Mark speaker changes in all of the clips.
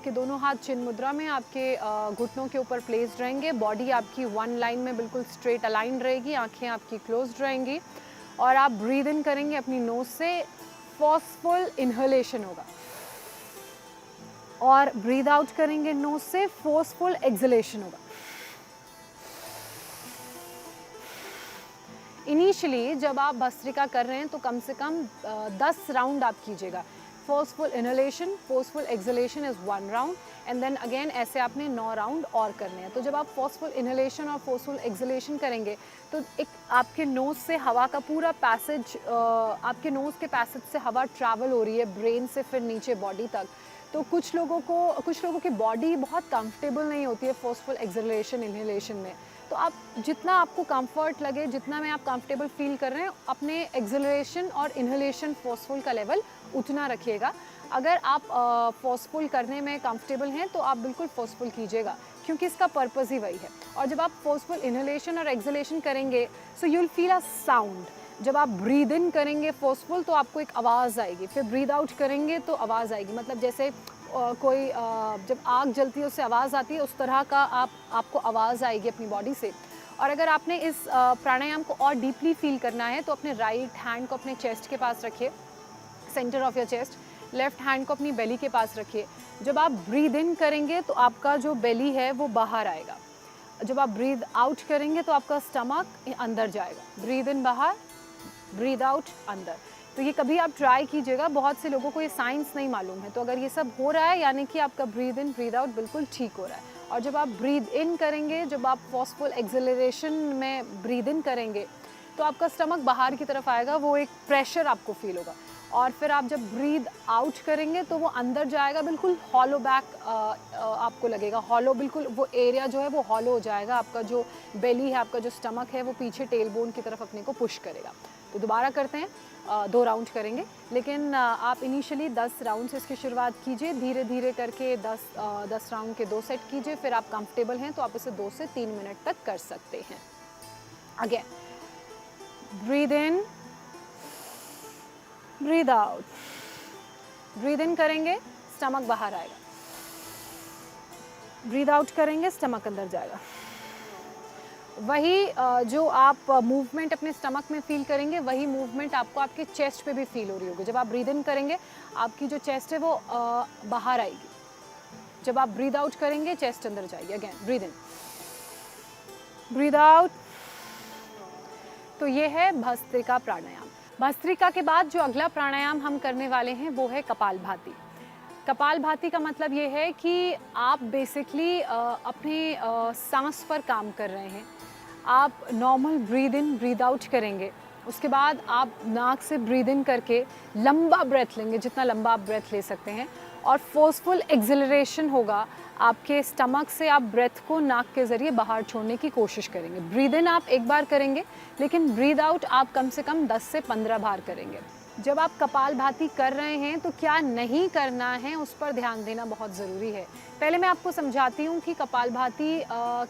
Speaker 1: आपके दोनों हाथ चिन मुद्रा में आपके घुटनों के ऊपर प्लेस्ड रहेंगे। बॉडी आपकी वन लाइन में बिल्कुल स्ट्रेट अलाइन रहेगी, आंखें आपकी क्लोज्ड रहेंगी और आप ब्रीद इन करेंगे अपनी नोज से, फोर्सफुल इनहेलेशन होगा और ब्रीद आउट करेंगे नोज से, फोर्सफुल एक्सहेलेशन होगा। इनिशियली जब आप भस्त्रिका कर रहे हैं तो कम से कम 10 राउंड आप कीजिएगा। Forceful inhalation, forceful exhalation is 1 round and then again ऐसे आपने 9 राउंड और करने हैं। तो जब आप फोर्सफुल इनहेलेशन और फोर्सफुल एक्सहेलेशन करेंगे तो एक आपके नोज से हवा का पूरा पैसेज, आपके नोज के पैसेज से हवा ट्रैवल हो रही है ब्रेन से फिर नीचे बॉडी तक। तो कुछ लोगों की बॉडी बहुत कंफर्टेबल नहीं होती है फोर्सफुल एक्सहेलेशन इनहेलेशन में। तो आप जितना आपको कंफर्ट लगे, जितना में आप कंफर्टेबल फील कर रहे हैं, अपने एक्सहेलेशन और इनहेलेशन फोर्सफुल का लेवल उतना रखिएगा। अगर आप फोर्सफुल करने में कंफर्टेबल हैं तो आप बिल्कुल फोर्सफुल कीजिएगा, क्योंकि इसका पर्पस ही वही है। और जब आप फोर्सफुल इनहेलेशन और एक्सहेलेशन करेंगे so you will feel a sound. जब आप ब्रीद इन करेंगे फोर्सफुल तो आपको एक आवाज़ आएगी, फिर ब्रीद आउट करेंगे तो आवाज़ आएगी। मतलब जैसे कोई जब आग जलती है उससे आवाज़ आती है, उस तरह का आपको आवाज़ आएगी अपनी बॉडी से। और अगर आपने इस प्राणायाम को और डीपली फील करना है तो अपने राइट हैंड को अपने चेस्ट के पास रखिए, centre of your chest. Left hand को अपनी बेली के पास रखिए। जब आप ब्रीद इन करेंगे तो आपका जो बेली है वो बाहर आएगा। जब आप ब्रीद आउट करेंगे तो आपका स्टमक अंदर जाएगा। ब्रीद इन बाहर, ब्रीद आउट अंदर। तो ये कभी आप ट्राई कीजिएगा। बहुत से लोगों को ये साइंस नहीं मालूम है, तो अगर ये सब हो रहा है यानी कि आपका ब्रीद इन ब्रीद आउट बिल्कुल ठीक हो रहा है। और जब आप ब्रीद इन करेंगे, जब आप फोर्सफुल एक्सहेलेशन में ब्रीद इन करेंगे तो आपका स्टमक बाहर की तरफ आएगा, वो एक प्रेशर आपको फील होगा। और फिर आप जब ब्रीद आउट करेंगे तो वो अंदर जाएगा, बिल्कुल हॉलो बैक आपको लगेगा। हॉलो, बिल्कुल वो एरिया जो है वो हॉलो हो जाएगा। आपका जो बेली है, आपका जो स्टमक है वो पीछे टेल बोन की तरफ अपने को पुश करेगा। तो दोबारा करते हैं, 2 राउंड करेंगे, लेकिन आप इनिशियली 10 राउंड से इसकी शुरुआत कीजिए। धीरे धीरे करके 10 राउंड के 2 सेट कीजिए। फिर आप कंफर्टेबल हैं तो आप इसे 2 से 3 मिनट तक कर सकते हैं। Again breathe in, breathe out. Breathe in करेंगे, स्टमक बाहर आएगा। ब्रीद आउट करेंगे, स्टमक अंदर जाएगा। वही जो आप मूवमेंट अपने स्टमक में फील करेंगे, वही मूवमेंट आपको आपके चेस्ट पे भी फील हो रही होगी। जब आप ब्रीद इन करेंगे आपकी जो चेस्ट है वो बाहर आएगी। जब आप ब्रीद आउट करेंगे चेस्ट अंदर जाएगी। Again breathe in, breathe out. तो ये है भस्त्रिका प्राणायाम। भस्त्रिका के बाद जो अगला प्राणायाम हम करने वाले हैं वो है कपालभाति। कपालभाति का मतलब ये है कि आप बेसिकली अपने सांस पर काम कर रहे हैं। आप normal breathe in breathe out करेंगे, उसके बाद आप नाक से ब्रीद इन करके लंबा ब्रेथ लेंगे, जितना लंबा आप ब्रेथ ले सकते हैं, और फोर्सफुल एक्सहेलेशन होगा। आपके स्टमक से आप ब्रेथ को नाक के ज़रिए बाहर छोड़ने की कोशिश करेंगे। ब्रीद इन आप एक बार करेंगे, लेकिन ब्रीद आउट आप कम से कम 10 से 15 बार करेंगे। जब आप कपालभाति कर रहे हैं तो क्या नहीं करना है उस पर ध्यान देना बहुत ज़रूरी है। पहले मैं आपको समझाती हूँ कि कपालभाति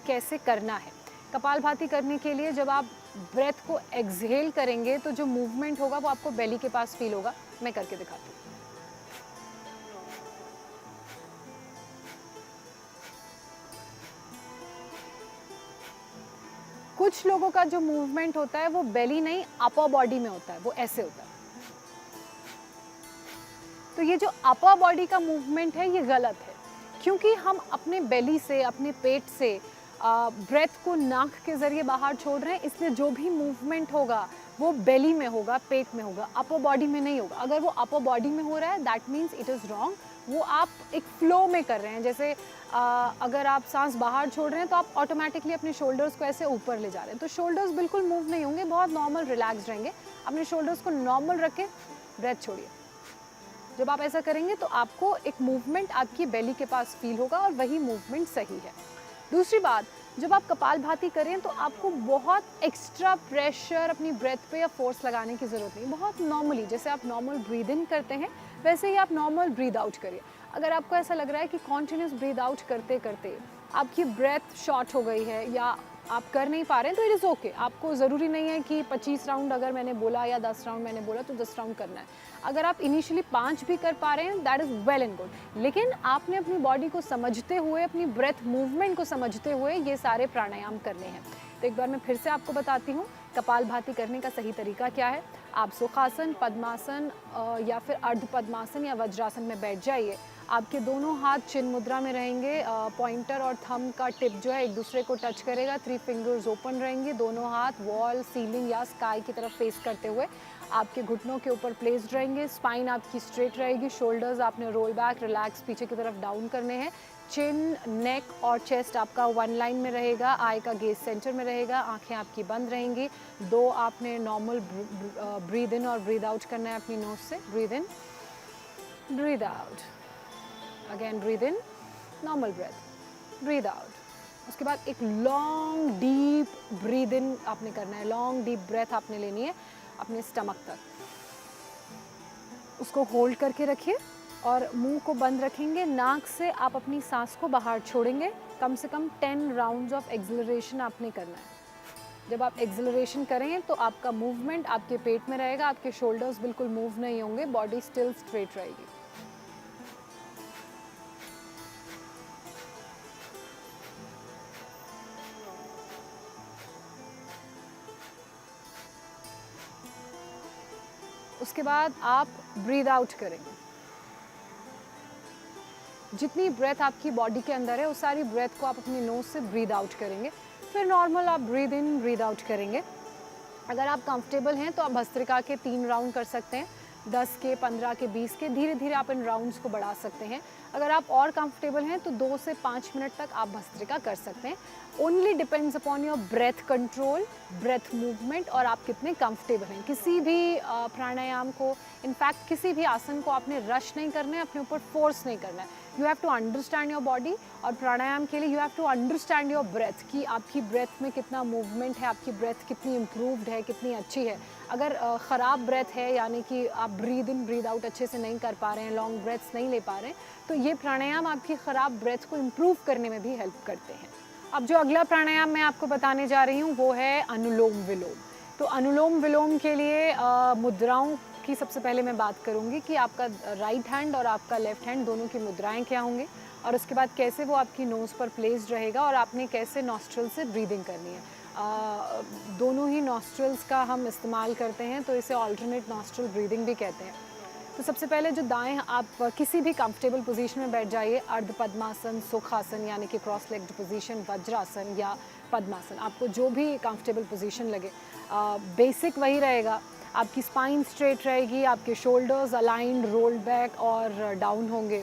Speaker 1: कैसे करना है। कपालभाति करने के लिए जब आप ब्रेथ को एक्सहेल करेंगे तो जो मूवमेंट होगा वो आपको बेली के पास फील होगा। मैं करके दिखाती हूँ। कुछ लोगों का जो मूवमेंट होता है वो बेली नहीं, अपर बॉडी में होता है, वो ऐसे होता है। तो ये जो अपर बॉडी का मूवमेंट है ये गलत है, क्योंकि हम अपने बेली से, अपने पेट से ब्रेथ को नाक के ज़रिए बाहर छोड़ रहे हैं, इसलिए जो भी मूवमेंट होगा वो बेली में होगा, पेट में होगा, अपर बॉडी में नहीं होगा। अगर वो अपर बॉडी में हो रहा है that means it is wrong. वो आप एक फ्लो में कर रहे हैं। जैसे अगर आप सांस बाहर छोड़ रहे हैं तो आप ऑटोमेटिकली अपने शोल्डर्स को ऐसे ऊपर ले जा रहे हैं, तो शोल्डर्स बिल्कुल मूव नहीं होंगे, बहुत नॉर्मल रिलैक्स रहेंगे। अपने शोल्डर्स को नॉर्मल रख के ब्रेथ छोड़िए। जब आप ऐसा करेंगे तो आपको एक मूवमेंट आपकी बेली के पास फील होगा और वही मूवमेंट सही है। दूसरी बात, जब आप कपालभाति करें तो आपको बहुत एक्स्ट्रा प्रेशर अपनी ब्रेथ पे या फोर्स लगाने की ज़रूरत नहीं। बहुत नॉर्मली, जैसे आप नॉर्मल ब्रीद इन करते हैं वैसे ही आप नॉर्मल ब्रीद आउट करिए। अगर आपको ऐसा लग रहा है कि कॉन्टिन्यूस ब्रीद आउट करते करते आपकी ब्रेथ शॉर्ट हो गई है या आप कर नहीं पा रहे हैं, तो इट इज़ ओके। आपको ज़रूरी नहीं है कि 25 राउंड अगर मैंने बोला या 10 राउंड मैंने बोला तो 10 राउंड करना है। अगर आप इनिशियली 5 भी कर पा रहे हैं, that is well and good. लेकिन आपने अपनी बॉडी को समझते हुए, अपनी ब्रेथ मूवमेंट को समझते हुए ये सारे प्राणायाम करने हैं। तो एक बार मैं फिर से आपको बताती हूँ कपालभाति करने का सही तरीका क्या है। आप सुखासन, पद्मासन या फिर अर्ध पद्मासन या वज्रासन में बैठ जाइए। आपके दोनों हाथ चिन मुद्रा में रहेंगे, पॉइंटर और थंब का टिप जो है एक दूसरे को टच करेगा, 3 फिंगर्स ओपन रहेंगे, दोनों हाथ वॉल, सीलिंग या स्काई की तरफ फेस करते हुए आपके घुटनों के ऊपर प्लेस्ड रहेंगे। स्पाइन आपकी स्ट्रेट रहेगी, शोल्डर्स आपने रोल बैक रिलैक्स पीछे की तरफ डाउन करने हैं। चिन, नेक और चेस्ट आपका वन लाइन में रहेगा, आई का गेज सेंटर में रहेगा, आंखें आपकी बंद रहेंगी। 2 आपने नॉर्मल ब्रीद इन और ब्रीद आउट करना है अपनी नोज से। Breathe in, breathe out, again breathe in, normal breath, breathe out. उसके बाद एक लॉन्ग डीप ब्रीद इन आपने करना है, लॉन्ग डीप ब्रेथ आपने लेनी है अपने स्टमक तक। उसको होल्ड करके रखिए और मुंह को बंद रखेंगे। नाक से आप अपनी सांस को बाहर छोड़ेंगे। कम से कम 10 राउंड्स ऑफ एक्सेलरेशन आपने करना है। जब आप एक्सेलरेशन करें तो आपका मूवमेंट आपके पेट में रहेगा, आपके शोल्डर्स बिल्कुल मूव नहीं होंगे, बॉडी स्टिल स्ट्रेट रहेगी। उसके बाद आप ब्रीद आउट करेंगे। जितनी ब्रेथ आपकी बॉडी के अंदर है उस सारी ब्रेथ को आप अपनी नोज से ब्रीद आउट करेंगे। फिर नॉर्मल आप ब्रीद इन ब्रीद आउट करेंगे। अगर आप कंफर्टेबल हैं तो आप भस्त्रिका के 3 राउंड कर सकते हैं, 10 के, 15 के, 20 के। धीरे धीरे आप इन राउंड्स को बढ़ा सकते हैं। अगर आप और कंफर्टेबल हैं तो 2 से 5 मिनट तक आप भस्त्रिका कर सकते हैं। Only depends upon your breath control, breath movement और आप कितने कंफर्टेबल हैं। किसी भी प्राणायाम को, इनफैक्ट किसी भी आसन को आपने रश नहीं करना है, अपने ऊपर फोर्स नहीं करना है। You have to understand your body. और प्राणायाम के लिए you have to understand your breath कि आपकी ब्रेथ में कितना मूवमेंट है, आपकी ब्रेथ कितनी इम्प्रूव्ड है, कितनी अच्छी है। अगर ख़राब ब्रेथ है, यानी कि आप ब्रीद इन ब्रीद आउट अच्छे से नहीं कर पा रहे हैं, लॉन्ग ब्रेथ्स नहीं ले पा रहे हैं, तो ये प्राणायाम आपकी ख़राब ब्रेथ को इम्प्रूव करने में भी हेल्प करते हैं। अब जो अगला प्राणायाम मैं आपको बताने जा रही हूँ वो है अनुलोम विलोम। तो अनुलोम विलोम के लिए मुद्राओं की सबसे पहले मैं बात करूँगी कि आपका राइट हैंड और आपका लेफ्ट हैंड दोनों की मुद्राएं क्या होंगी, और उसके बाद कैसे वो आपकी नोज़ पर प्लेस्ड रहेगा और आपने कैसे नॉस्ट्रल से ब्रीदिंग करनी है। दोनों ही नॉस्ट्रल्स का हम इस्तेमाल करते हैं, तो इसे ऑल्टरनेट नॉस्ट्रल ब्रीदिंग भी कहते हैं। तो सबसे पहले जो दाएं, आप किसी भी कंफर्टेबल पोजीशन में बैठ जाइए। अर्ध पद्मासन, सुखासन यानी कि क्रॉस लेग्ड पोजीशन, वज्रासन या पद्मासन, आपको जो भी कंफर्टेबल पोजीशन लगे। बेसिक वही रहेगा, आपकी स्पाइन स्ट्रेट रहेगी, आपके शोल्डर्स अलाइंड, रोल्ड बैक और डाउन होंगे।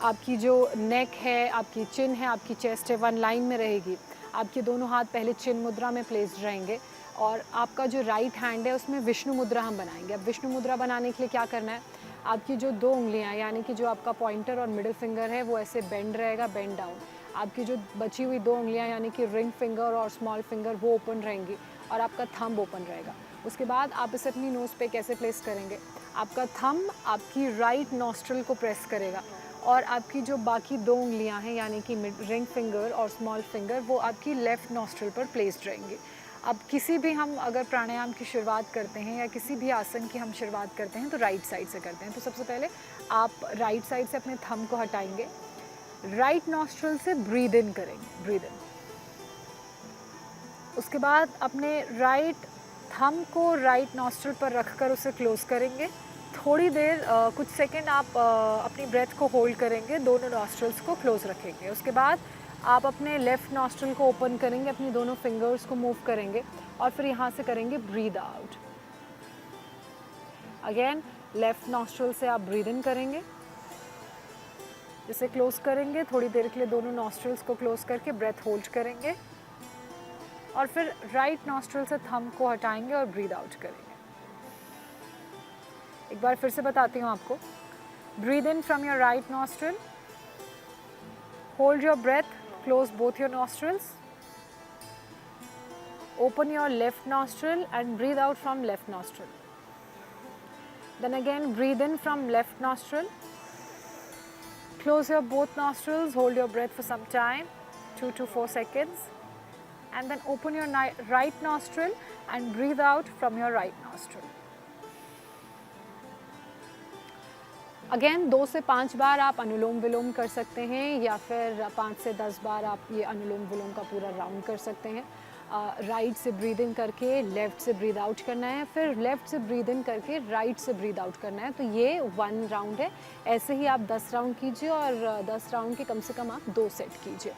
Speaker 1: आपकी जो नेक है, आपकी चिन है, आपकी चेस्ट है, वन लाइन में रहेगी। आपके दोनों हाथ पहले चिन मुद्रा में प्लेस्ड रहेंगे और आपका जो राइट हैंड है उसमें विष्णु मुद्रा हम बनाएंगे। अब विष्णु मुद्रा बनाने के लिए क्या करना है, आपकी जो 2 उंगलियां यानी कि जो आपका पॉइंटर और मिडिल फिंगर है वो ऐसे बेंड रहेगा, बेंड डाउन। आपकी जो बची हुई 2 उंगलियां यानी कि रिंग फिंगर और स्मॉल फिंगर वो ओपन रहेंगी और आपका थंब ओपन रहेगा। उसके बाद आप इसे अपनी नोज़ पे कैसे प्लेस करेंगे, आपका थंब आपकी राइट नॉस्ट्रल को प्रेस करेगा और आपकी जो बाकी 2 उंगलियां हैं यानी कि रिंग फिंगर और स्मॉल फिंगर वो आपकी लेफ़्ट नॉस्ट्रल पर प्लेस्ड रहेंगी। अब किसी भी हम अगर प्राणायाम की शुरुआत करते हैं या किसी भी आसन की हम शुरुआत करते हैं तो राइट साइड से करते हैं। तो सबसे पहले आप राइट साइड से अपने थंब को हटाएंगे, राइट नॉस्ट्रल से ब्रीद इन करेंगे, ब्रीद इन। उसके बाद अपने राइट थंब को राइट नॉस्ट्रल पर रखकर उसे क्लोज करेंगे। थोड़ी देर कुछ सेकंड आप अपनी ब्रेथ को होल्ड करेंगे, दोनों नॉस्ट्रल्स को क्लोज रखेंगे। उसके बाद आप अपने लेफ़्ट नॉस्ट्रल को ओपन करेंगे, अपनी दोनों फिंगर्स को मूव करेंगे और फिर यहाँ से करेंगे breathe out. Again left nostril से आप ब्रीद इन करेंगे, इसे क्लोज करेंगे, थोड़ी देर के लिए दोनों नॉस्ट्रल्स को क्लोज करके ब्रेथ होल्ड करेंगे और फिर राइट नॉस्ट्रल से थंब को हटाएंगे और ब्रीद आउट करेंगे। एक बार फिर से बताती हूँ आपको। Breathe in from your right nostril, hold your breath, close both your nostrils, open your left nostril and breathe out from left nostril. Then again breathe in from left nostril,
Speaker 2: close your both nostrils, hold your breath for some time, 2 to 4 seconds, and then open your right nostril and breathe out from your right nostril.
Speaker 1: Again 2 से 5 बार आप अनुलोम विलोम कर सकते हैं या फिर 5 से 10 बार आप ये अनुलोम विलोम का पूरा राउंड कर सकते हैं। राइट से ब्रीद इन करके लेफ़्ट से ब्रीद आउट करना है, फिर लेफ़्ट से ब्रीद इन करके राइट से ब्रीद आउट करना है। तो ये 1 राउंड है। ऐसे ही आप 10 राउंड कीजिए और 10 राउंड के कम से कम आप 2 सेट कीजिए।